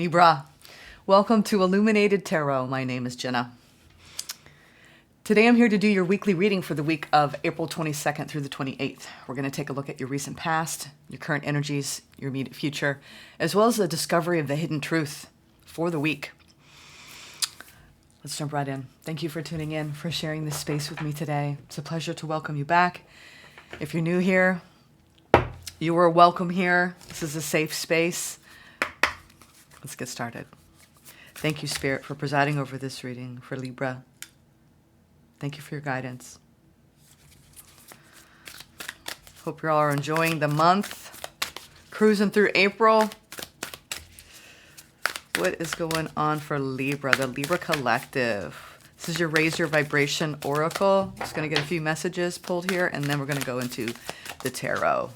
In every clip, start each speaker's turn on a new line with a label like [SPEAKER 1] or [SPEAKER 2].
[SPEAKER 1] Libra, welcome to Illuminated Tarot. My name is Jenna. Today I'm here to do your weekly reading for the week of April 22nd through the 28th. We're going to take a look at your recent past, your current energies, your immediate future, as well as the discovery of the hidden truth for the week. Let's jump right in. Thank you for tuning in, for sharing this space with me today. It's a pleasure to welcome you back. If you're new here, you are welcome here. This is a safe space. Let's get started. Thank you, Spirit, for presiding over this reading for Libra. Thank you for your guidance. Hope you all are enjoying the month, cruising through April. What is going on for Libra, the Libra Collective? This is your Raise Your Vibration Oracle. Just going to get a few messages pulled here, and then we're going to go into the tarot.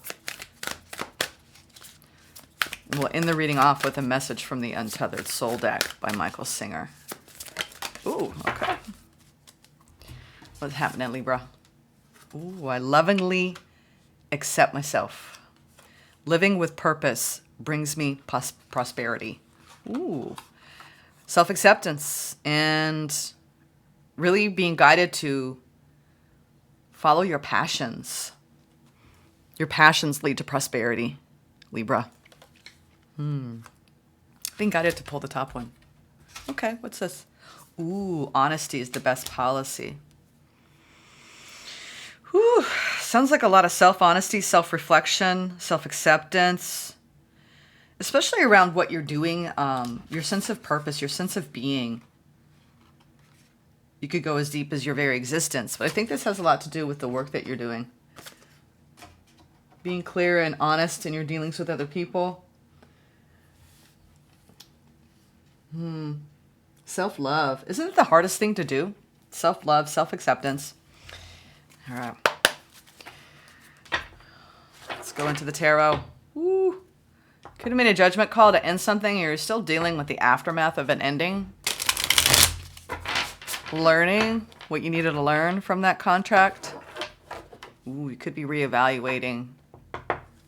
[SPEAKER 1] We'll end the reading off with a message from the Untethered Soul deck by Michael Singer. Ooh, okay. What's happening, Libra? Ooh, I lovingly accept myself. Living with purpose brings me prosperity. Ooh. Self-acceptance and really being guided to follow your passions. Your passions lead to prosperity, Libra. Being guided to pull the top one. Okay, what's this? Ooh, honesty is the best policy. Whew, sounds like a lot of self-honesty, self-reflection, self-acceptance, especially around what you're doing, your sense of purpose, your sense of being. You could go as deep as your very existence, but I think this has a lot to do with the work that you're doing. Being clear and honest in your dealings with other people. Self-love. Isn't it the hardest thing to do? Self-love, self-acceptance. All right. Let's go into the tarot. Woo. Could have made a judgment call to end something. You're still dealing with the aftermath of an ending. Learning what you needed to learn from that contract. Ooh, you could be reevaluating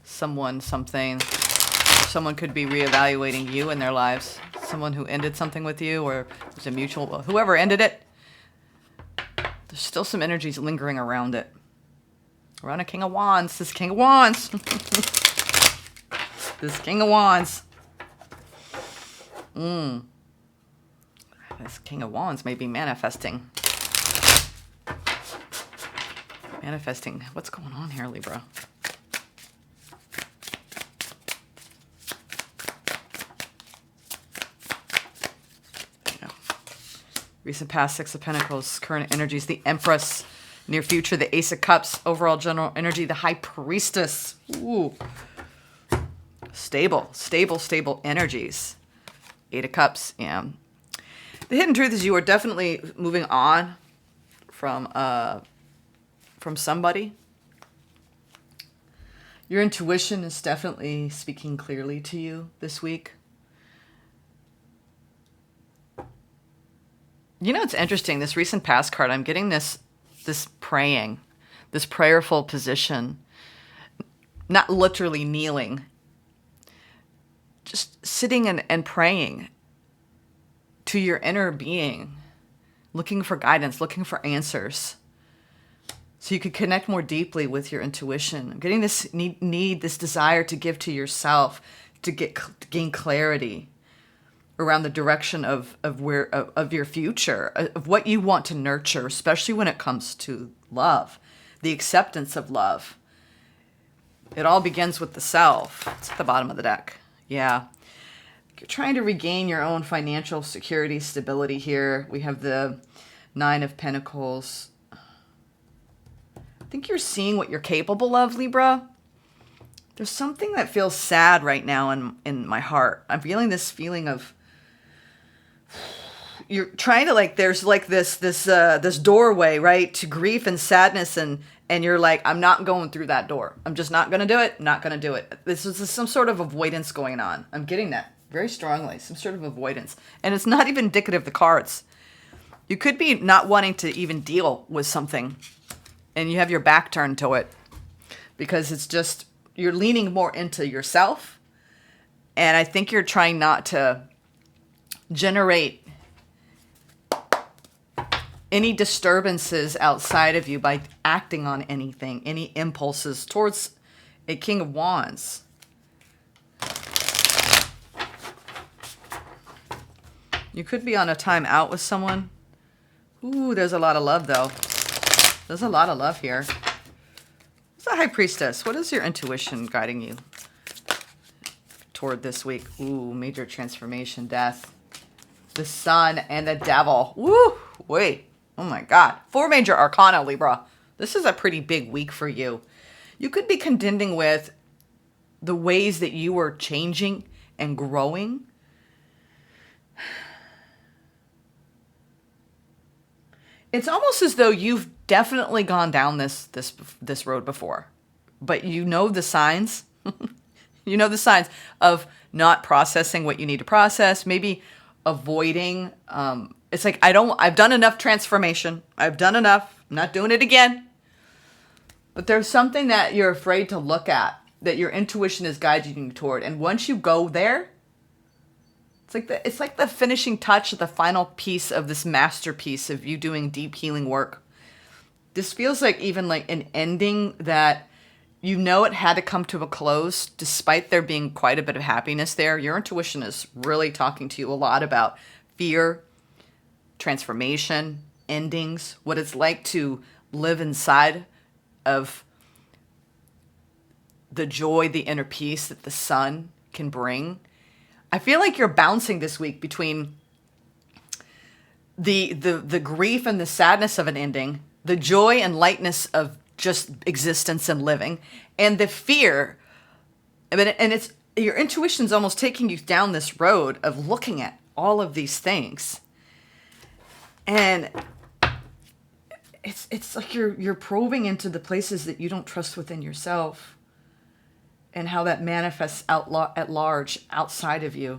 [SPEAKER 1] someone, something. Someone could be reevaluating you in their lives. Someone who ended something with you, or there's a mutual, whoever ended it, there's still some energies lingering around it. Around a King of Wands. This King of Wands. This King of Wands. This King of Wands may be manifesting. Manifesting. What's going on here, Libra? Recent past, Six of Pentacles, current energies, the Empress, near future, the Ace of Cups, overall general energy, the High Priestess. Ooh. Stable energies. Eight of Cups, yeah. The hidden truth is you are definitely moving on from somebody. Your intuition is definitely speaking clearly to you this week. You know, it's interesting. This recent past card, I'm getting this praying, this prayerful position, not literally kneeling, just sitting and praying to your inner being, looking for guidance, looking for answers, so you could connect more deeply with your intuition. I'm getting this need, this desire to give to yourself, to gain clarity around the direction of your future, of what you want to nurture, especially when it comes to love, the acceptance of love. It all begins with the self. It's at the bottom of the deck. Yeah. You're trying to regain your own financial security, stability here. We have the Nine of Pentacles. I think you're seeing what you're capable of, Libra. There's something that feels sad right now in my heart. I'm feeling this feeling of, you're trying to, there's this doorway, right, to grief and sadness, and you're like, I'm not going through that door. I'm just not going to do it. Not going to do it. This is some sort of avoidance going on. I'm getting that very strongly, some sort of avoidance. And it's not even indicative of the cards. You could be not wanting to even deal with something, and you have your back turned to it because it's just, you're leaning more into yourself. And I think you're trying not to generate any disturbances outside of you by acting on anything, any impulses towards a King of Wands. You could be on a time out with someone. Ooh, there's a lot of love, though. There's a lot of love here. It's the High Priestess. What is your intuition guiding you toward this week? Ooh, major transformation, death. The Sun and the Devil. Woo! Wait. Oh my God. 4 major arcana, Libra. This is a pretty big week for you. You could be contending with the ways that you are changing and growing. It's almost as though you've definitely gone down this road before, but you know the signs. You know the signs of not processing what you need to process, maybe avoiding. It's like, I've done enough transformation. I've done enough. I'm not doing it again. But there's something that you're afraid to look at, that your intuition is guiding you toward. And once you go there, it's like the finishing touch, the final piece of this masterpiece of you doing deep healing work. This feels like even like an ending that you know it had to come to a close, despite there being quite a bit of happiness there. Your intuition is really talking to you a lot about fear, transformation, endings, what it's like to live inside of the joy, the inner peace that the sun can bring. I feel like you're bouncing this week between the grief and the sadness of an ending, the joy and lightness of just existence and living, and the fear. And it's your intuition's almost taking you down this road of looking at all of these things. And it's like you're probing into the places that you don't trust within yourself, and how that manifests at large outside of you.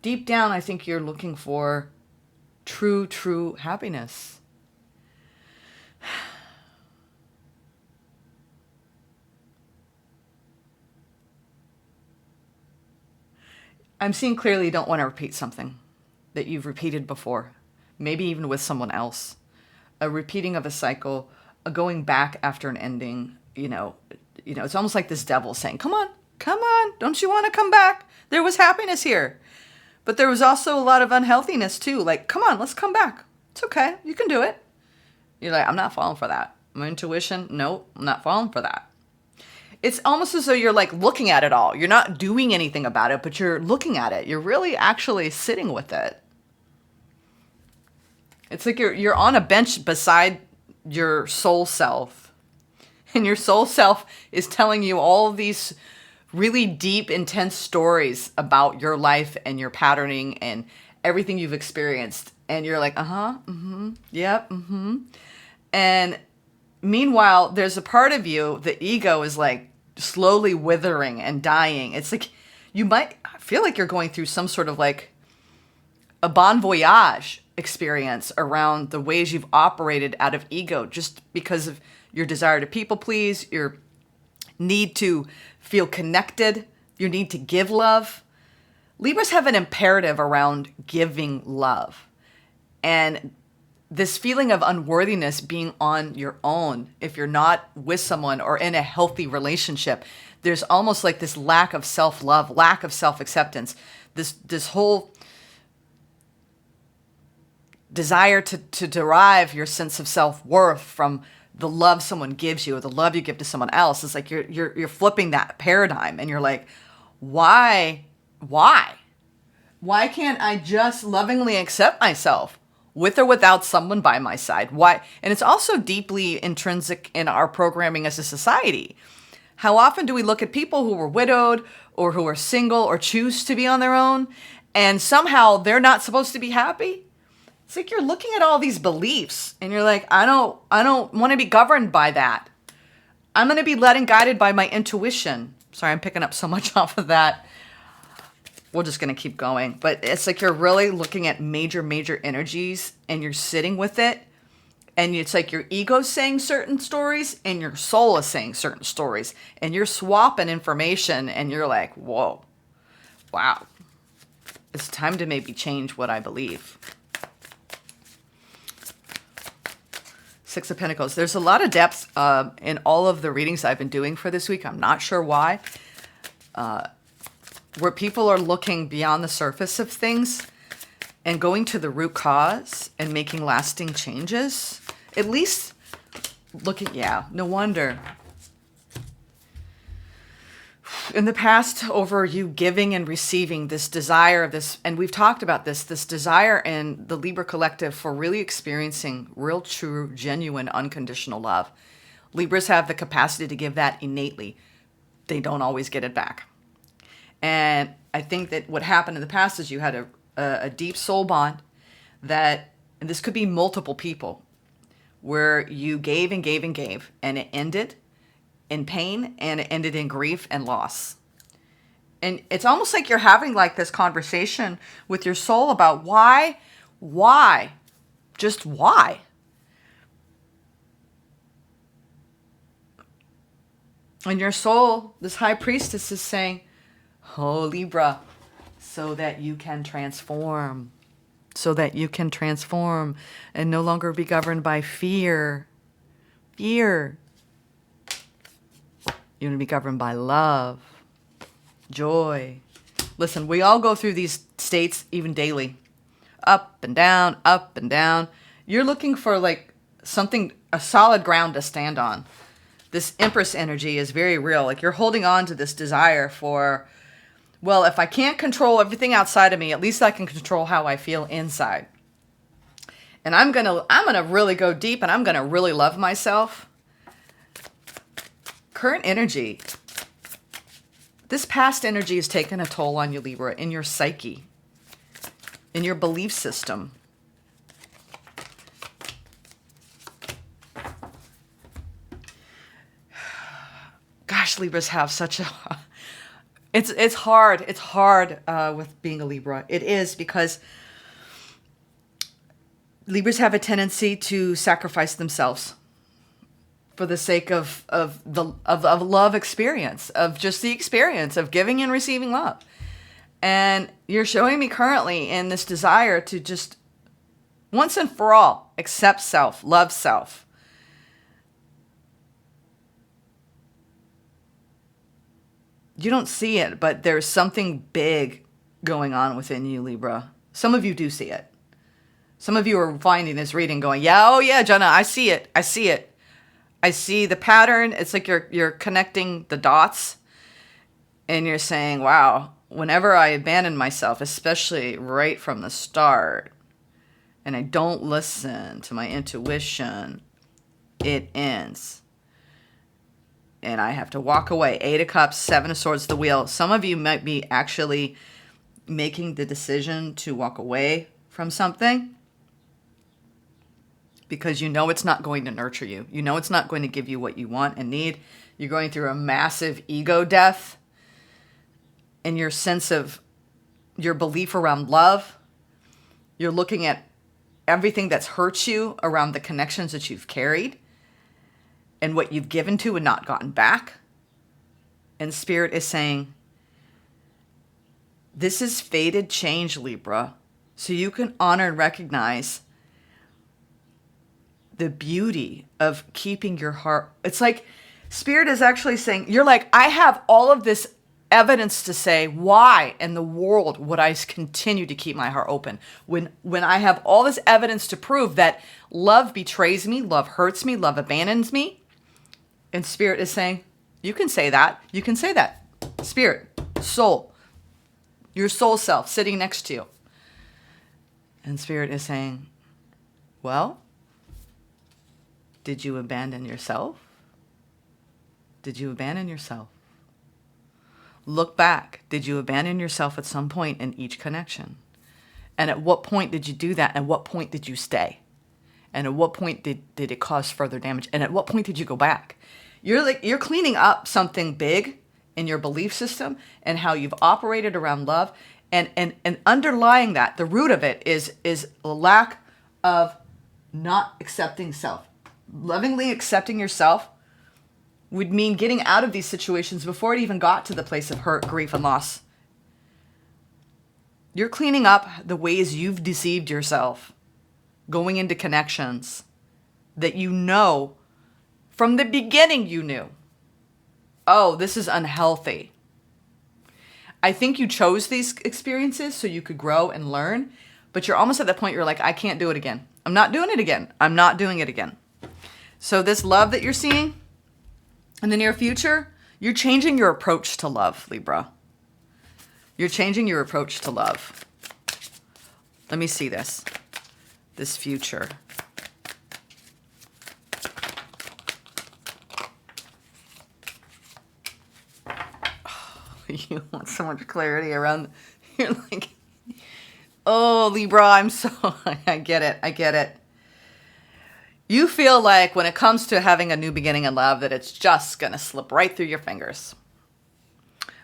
[SPEAKER 1] Deep down, I think you're looking for true happiness. I'm seeing clearly you don't want to repeat something that you've repeated before, maybe even with someone else. A repeating of a cycle, a going back after an ending, it's almost like this devil saying, come on, don't you want to come back? There was happiness here. But there was also a lot of unhealthiness too. Like, come on, let's come back. It's okay. You can do it. You're like, I'm not falling for that. My intuition, no, I'm not falling for that. It's almost as though you're like looking at it all. You're not doing anything about it, but you're looking at it. You're really actually sitting with it. It's like you're on a bench beside your soul self. And your soul self is telling you all these really deep, intense stories about your life and your patterning and everything you've experienced. And you're like, yep, And meanwhile, there's a part of you, the ego is like slowly withering and dying. It's like you might feel like you're going through some sort of like a bon voyage experience around the ways you've operated out of ego, just because of your desire to people please, your need to feel connected, your need to give love. Libras have an imperative around giving love. And this feeling of unworthiness being on your own, if you're not with someone or in a healthy relationship, there's almost like this lack of self-love, lack of self-acceptance, this whole desire to derive your sense of self-worth from the love someone gives you or the love you give to someone else. It's like you're flipping that paradigm, and you're like, why can't I just lovingly accept myself with or without someone by my side? Why? And it's also deeply intrinsic in our programming as a society. How often do we look at people who were widowed or who are single or choose to be on their own, and somehow they're not supposed to be happy? It's like you're looking at all these beliefs and you're like, I don't want to be governed by that. I'm going to be led and guided by my intuition. Sorry, I'm picking up so much off of that. We're just going to keep going. But it's like you're really looking at major energies and you're sitting with it. And it's like your ego's saying certain stories and your soul is saying certain stories. And you're swapping information and you're like, whoa, wow. It's time to maybe change what I believe. Six of Pentacles. There's a lot of depth in all of the readings I've been doing for this week. I'm not sure why. Where people are looking beyond the surface of things and going to the root cause and making lasting changes. At least looking, yeah, no wonder. In the past, over you giving and receiving this desire of this, and we've talked about this desire in the Libra collective for really experiencing real, true, genuine, unconditional love. Libras have the capacity to give that innately. They don't always get it back. And I think that what happened in the past is you had a deep soul bond that, and this could be multiple people, where you gave and gave and gave, and it ended in pain, and it ended in grief and loss. And it's almost like you're having like this conversation with your soul about why, just why. And your soul, this high priestess, is saying, oh, Libra, so that you can transform. So that you can transform and no longer be governed by fear. Fear. You're going to be governed by love, joy. Listen, we all go through these states even daily. Up and down, up and down. You're looking for like something, a solid ground to stand on. This Empress energy is very real. Like you're holding on to this desire for, well, if I can't control everything outside of me, at least I can control how I feel inside. And I'm gonna really go deep, and I'm gonna really love myself. Current energy, this past energy has taken a toll on you, Libra, in your psyche, in your belief system. Gosh, Libras have such a... It's hard. It's hard with being a Libra. It is, because Libras have a tendency to sacrifice themselves for the sake of love experience, of just the experience of giving and receiving love. And you're showing me currently in this desire to just once and for all accept self, love self. You don't see it, but there's something big going on within you, Libra. Some of you do see it. Some of you are finding this reading going, yeah, oh yeah, Jenna, I see it. I see it. I see the pattern. It's like you're connecting the dots, and you're saying, wow, whenever I abandon myself, especially right from the start, and I don't listen to my intuition, it ends. And I have to walk away. 8 of Cups, 7 of Swords, the Wheel. Some of you might be actually making the decision to walk away from something because you know it's not going to nurture you. You know it's not going to give you what you want and need. You're going through a massive ego death in your sense of your belief around love. You're looking at everything that's hurt you around the connections that you've carried and what you've given to and not gotten back. And Spirit is saying, this is fated change, Libra, so you can honor and recognize the beauty of keeping your heart. It's like Spirit is actually saying, you're like, I have all of this evidence to say, why in the world would I continue to keep my heart open when I have all this evidence to prove that love betrays me, love hurts me, love abandons me? And Spirit is saying, you can say that. You can say that. Spirit, soul, your soul self sitting next to you. And Spirit is saying, well, did you abandon yourself? Did you abandon yourself? Look back. Did you abandon yourself at some point in each connection? And at what point did you do that? And what point did you stay? And at what point did it cause further damage? And at what point did you go back? You're cleaning up something big in your belief system and how you've operated around love. And underlying that, the root of it is a lack of not accepting self. Lovingly accepting yourself would mean getting out of these situations before it even got to the place of hurt, grief, and loss. You're cleaning up the ways you've deceived yourself, going into connections that you know from the beginning you knew. Oh, this is unhealthy. I think you chose these experiences so you could grow and learn, but you're almost at that point you're like, I can't do it again. I'm not doing it again. I'm not doing it again. So this love that you're seeing in the near future, you're changing your approach to love, Libra. You're changing your approach to love. Let me see this future. You want so much clarity around, you're like, oh, Libra, I get it. You feel like when it comes to having a new beginning in love that it's just going to slip right through your fingers.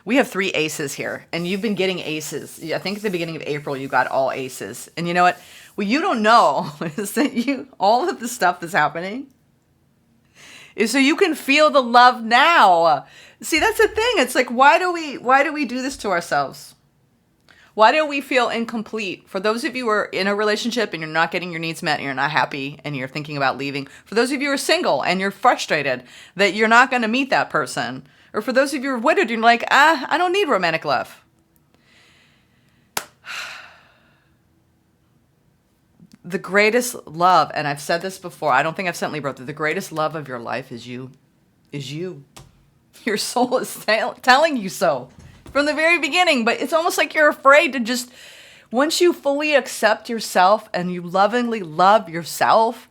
[SPEAKER 1] We have 3 aces here, and you've been getting aces. I think at the beginning of April, you got all aces. And you know what? What you don't know is that all of the stuff that's happening is so you can feel the love now. See, that's the thing. It's like, why do we do this to ourselves? Why do we feel incomplete? For those of you who are in a relationship and you're not getting your needs met and you're not happy and you're thinking about leaving. For those of you who are single and you're frustrated that you're not going to meet that person. Or for those of you who are widowed and you're like, I don't need romantic love. The greatest love, and I've said this before, I don't think I've sent Libra, the greatest love of your life is you. Is you. Your soul is telling you so from the very beginning, but it's almost like you're afraid to just, once you fully accept yourself and you lovingly love yourself,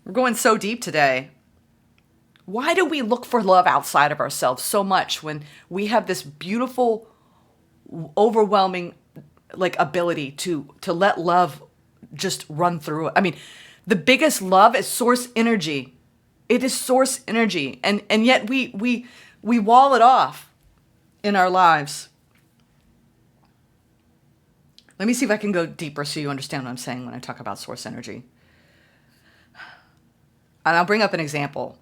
[SPEAKER 1] we're going so deep today. Why do we look for love outside of ourselves so much when we have this beautiful, overwhelming ability to let love just run through it? I mean, the biggest love is source energy. It is source energy. And yet we wall it off in our lives. Let me see if I can go deeper so you understand what I'm saying when I talk about source energy. And I'll bring up an example.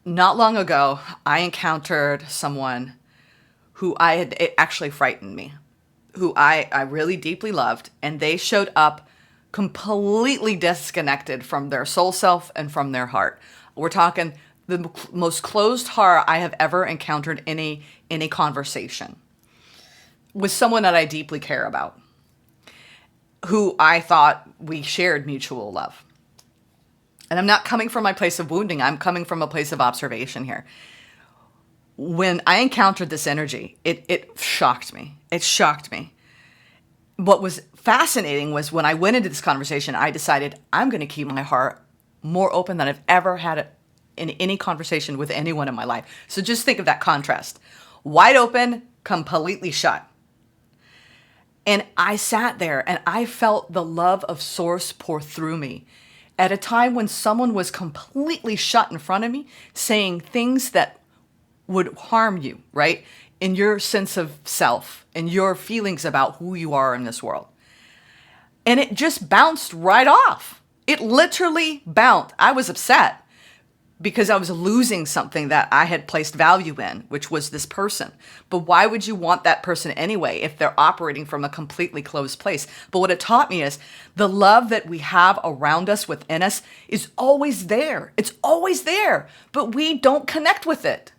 [SPEAKER 1] Not long ago, I encountered someone who it actually frightened me, who I really deeply loved, and they showed up completely disconnected from their soul self and from their heart. We're talking the most closed heart I have ever encountered in a conversation with someone that I deeply care about, who I thought we shared mutual love. And I'm not coming from my place of wounding. I'm coming from a place of observation here. When I encountered this energy, it shocked me. It shocked me. What was fascinating was when I went into this conversation, I decided I'm going to keep my heart more open than I've ever had it in any conversation with anyone in my life. So just think of that contrast. Wide open, completely shut. And I sat there and I felt the love of Source pour through me at a time when someone was completely shut in front of me, saying things that would harm you, right? In your sense of self and your feelings about who you are in this world. And it just bounced right off. It literally bounced. I was upset because I was losing something that I had placed value in, which was this person. But why would you want that person anyway if they're operating from a completely closed place? But what it taught me is the love that we have around us, within us, is always there. It's always there, but we don't connect with it.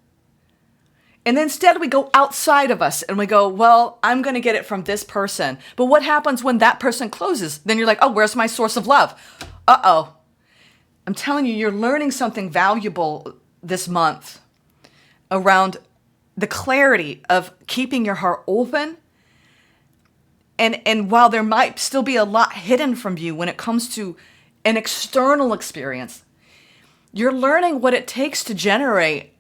[SPEAKER 1] And instead we go outside of us and we go, well, I'm going to get it from this person. But what happens when that person closes? Then you're like, oh, where's my source of love? Uh-oh. I'm telling you, you're learning something valuable this month around the clarity of keeping your heart open. And while there might still be a lot hidden from you when it comes to an external experience, you're learning what it takes to generate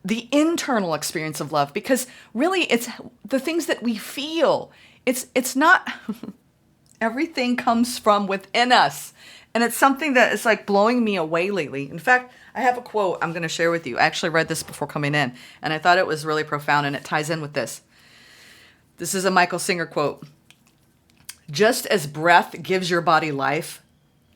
[SPEAKER 1] the internal experience of love, because really it's the things that we feel. It's not everything comes from within us. And it's something that is like blowing me away lately. In fact, I have a quote I'm going to share with you. I actually read this before coming in, and I thought it was really profound, and it ties in with this. This is a Michael Singer quote. Just as breath gives your body life,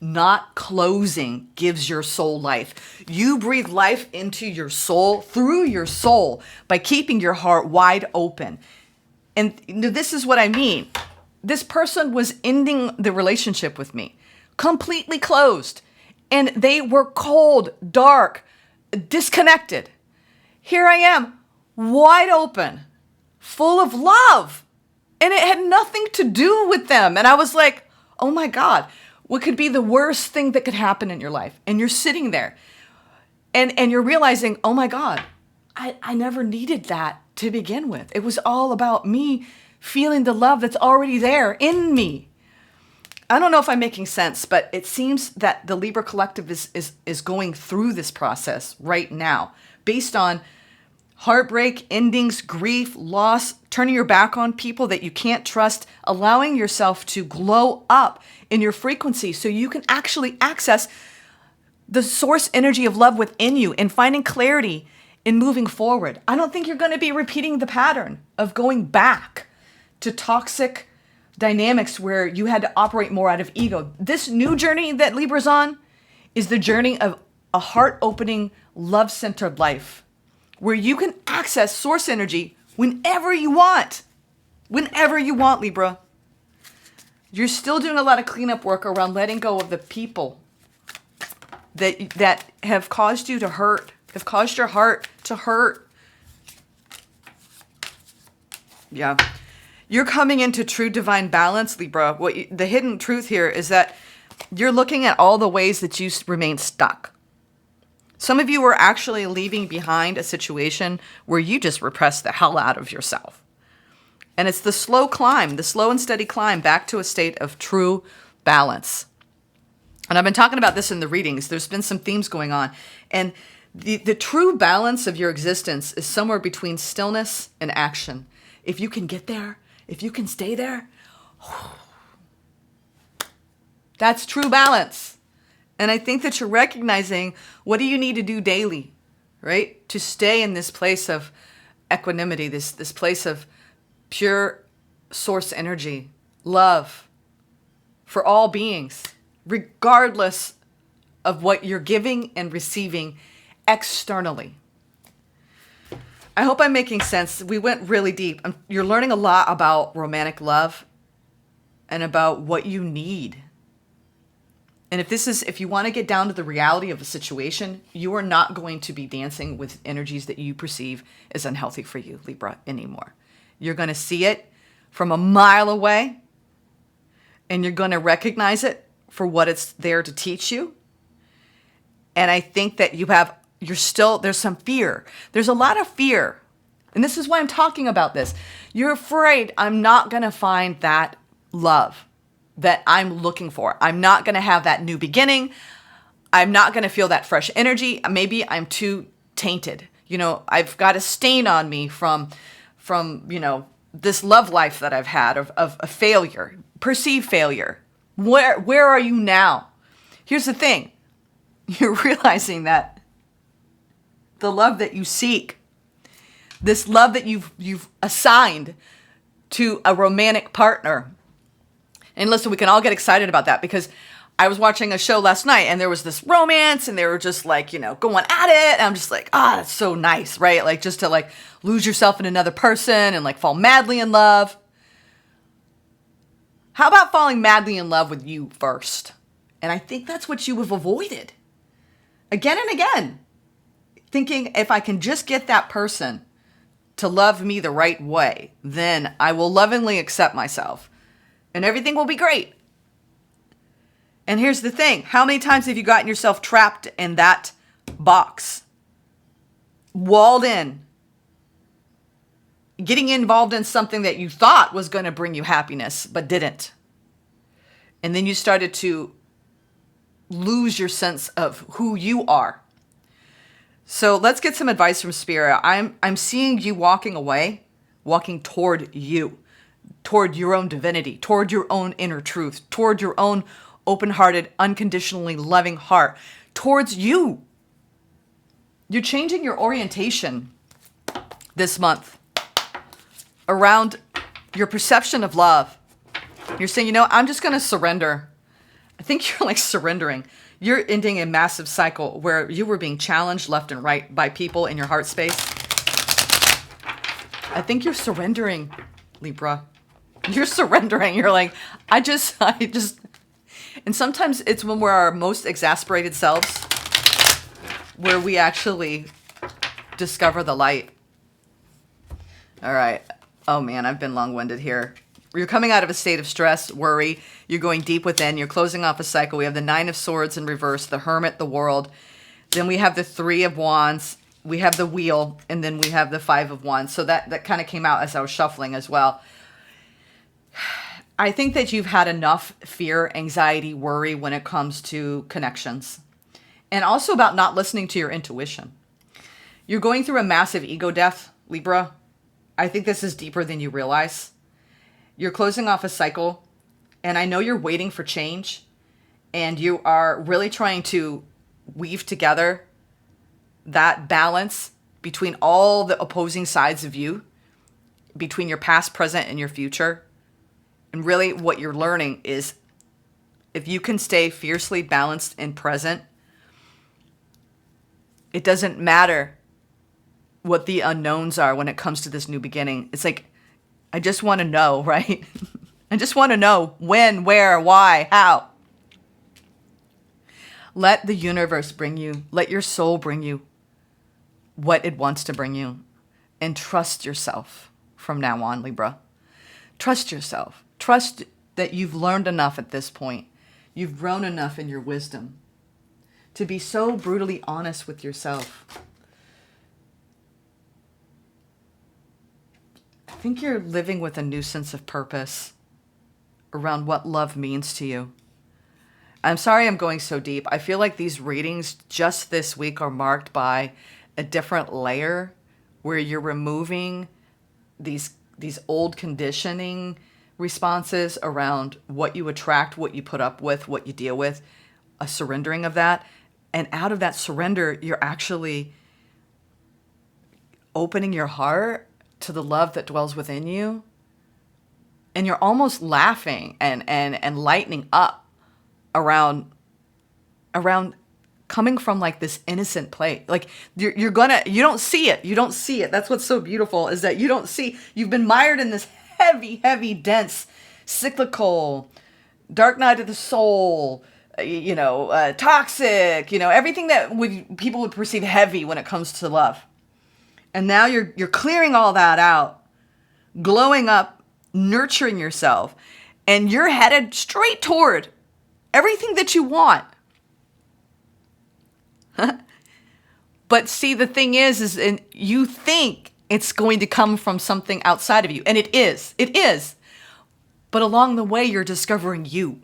[SPEAKER 1] not closing gives your soul life. You breathe life into your soul, through your soul, by keeping your heart wide open. And this is what I mean. this person was ending the relationship with me, completely closed. And they were cold, dark, disconnected. Here I am, wide open, full of love. And it had nothing to do with them. And I was like, oh my God, what could be the worst thing that could happen in your life? And you're sitting there and you're realizing, oh my God, I never needed that to begin with. It was all about me feeling the love that's already there in me. I don't know if I'm making sense, but it seems that the Libra collective is going through this process right now based on heartbreak, endings, grief, loss, turning your back on people that you can't trust, allowing yourself to glow up in your frequency so you can actually access the source energy of love within you and finding clarity in moving forward. I don't think you're going to be repeating the pattern of going back to toxic dynamics where you had to operate more out of ego. This new journey that Libra's on is the journey of a heart-opening, love-centered life where you can access source energy whenever you want. Whenever you want, Libra. You're still doing a lot of cleanup work around letting go of the people that have caused you to hurt, have caused your heart to hurt. Yeah. You're coming into true divine balance, Libra. The hidden truth here is that you're looking at all the ways that you remain stuck. Some of you are actually leaving behind a situation where you just repressed the hell out of yourself. And it's the slow climb, the slow and steady climb back to a state of true balance. And I've been talking about this in the readings. There's been some themes going on. And the true balance of your existence is somewhere between stillness and action. If you can get there, if you can stay there, that's true balance. And I think that you're recognizing what do you need to do daily, right? To stay in this place of equanimity, this place of pure source energy, love for all beings, regardless of what you're giving and receiving externally. I hope I'm making sense. We went really deep. You're learning a lot about romantic love and about what you need. And if you want to get down to the reality of a situation, you are not going to be dancing with energies that you perceive as unhealthy for you, Libra, anymore. You're going to see it from a mile away, and you're going to recognize it for what it's there to teach you. And I think that there's some fear. There's a lot of fear. And this is why I'm talking about this. You're afraid I'm not going to find that love that I'm looking for. I'm not going to have that new beginning. I'm not going to feel that fresh energy. Maybe I'm too tainted. I've got a stain on me from this love life that I've had of a failure, perceived failure. Where are you now? Here's the thing. You're realizing that the love that you seek, this love that you've assigned to a romantic partner. And listen, we can all get excited about that because I was watching a show last night and there was this romance and they were just like, going at it. And I'm just like, that's so nice, right? Like just to lose yourself in another person and fall madly in love. How about falling madly in love with you first? And I think that's what you have avoided again and again. Thinking if I can just get that person to love me the right way, then I will lovingly accept myself and everything will be great. And here's the thing. How many times have you gotten yourself trapped in that box? Walled in. Getting involved in something that you thought was going to bring you happiness, but didn't. And then you started to lose your sense of who you are. So let's get some advice from Spirit. I'm seeing you walking away, walking toward you, toward your own divinity, toward your own inner truth, toward your own open-hearted, unconditionally loving heart, towards you. You're changing your orientation this month around your perception of love. You're saying, I'm just going to surrender. I think you're surrendering. You're ending a massive cycle where you were being challenged left and right by people in your heart space. I think you're surrendering, Libra. You're surrendering. You're like, I just, and sometimes it's when we're our most exasperated selves where we actually discover the light. All right. Oh man, I've been long-winded here. You're coming out of a state of stress, worry. You're going deep within. You're closing off a cycle. We have the Nine of Swords in reverse, the Hermit, the World. Then we have the Three of Wands. We have the Wheel, and then we have the Five of Wands. So that kind of came out as I was shuffling as well. I think that you've had enough fear, anxiety, worry when it comes to connections. And also about not listening to your intuition. You're going through a massive ego death, Libra. I think this is deeper than you realize. You're closing off a cycle, and I know you're waiting for change, and you are really trying to weave together that balance between all the opposing sides of you, between your past, present, and your future. And really what you're learning is if you can stay fiercely balanced and present, it doesn't matter what the unknowns are when it comes to this new beginning. It's like, I just want to know, right? I just want to know when, where, why, how. Let the universe bring you, let your soul bring you what it wants to bring you. And trust yourself from now on, Libra. Trust yourself. Trust that you've learned enough at this point. You've grown enough in your wisdom to be so brutally honest with yourself. I think you're living with a new sense of purpose around what love means to you. I'm sorry I'm going so deep. I feel like these readings just this week are marked by a different layer where you're removing these old conditioning responses around what you attract, what you put up with, what you deal with, a surrendering of that. And out of that surrender, you're actually opening your heart to the love that dwells within you. And you're almost laughing and lightening up around coming from like this innocent place. Like you don't see it. You don't see it. That's what's so beautiful is that you don't see, you've been mired in this heavy, dense, cyclical, dark night of the soul, toxic, everything that people would perceive heavy when it comes to love. And now you're clearing all that out, glowing up, nurturing yourself, and you're headed straight toward everything that you want. But see, the thing is you think it's going to come from something outside of you. And it is. But along the way, you're discovering you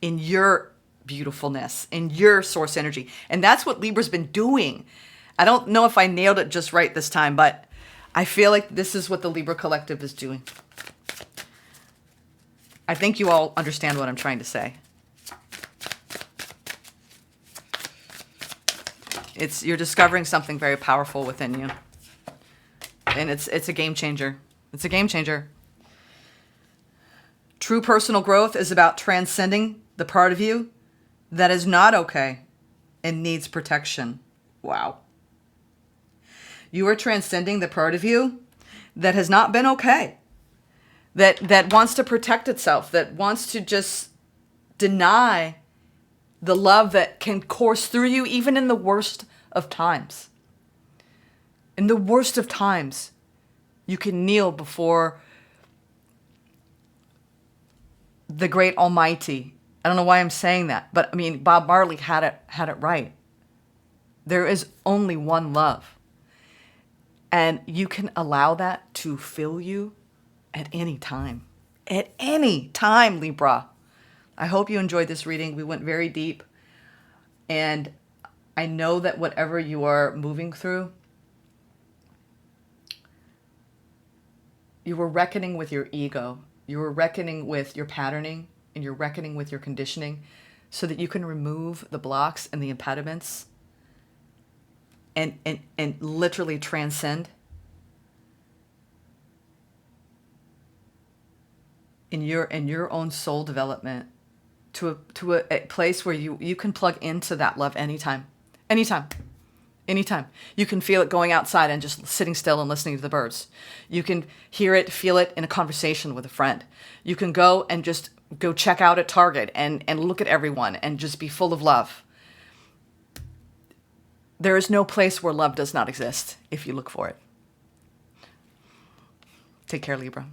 [SPEAKER 1] in your beautifulness, in your source energy. And that's what Libra's been doing. I don't know if I nailed it just right this time, but I feel like this is what the Libra Collective is doing. I think you all understand what I'm trying to say. You're discovering something very powerful within you. And it's a game changer. It's a game changer. True personal growth is about transcending the part of you that is not okay and needs protection. Wow. You are transcending the part of you that has not been okay, that wants to protect itself, that wants to just deny the love that can course through you even in the worst of times. In the worst of times, you can kneel before the great Almighty. I don't know why I'm saying that, but I mean, Bob Marley had it right. There is only one love. And you can allow that to fill you at any time. At any time, Libra. I hope you enjoyed this reading. We went very deep. And I know that whatever you are moving through, you were reckoning with your ego. You were reckoning with your patterning, and you're reckoning with your conditioning so that you can remove the blocks and the impediments and literally transcend in your own soul development to a place where you can plug into that love anytime. Anytime. You can feel it going outside and just sitting still and listening to the birds. You can hear it, feel it in a conversation with a friend. You can go and just go check out at Target and look at everyone and just be full of love. There is no place where love does not exist if you look for it. Take care, Libra.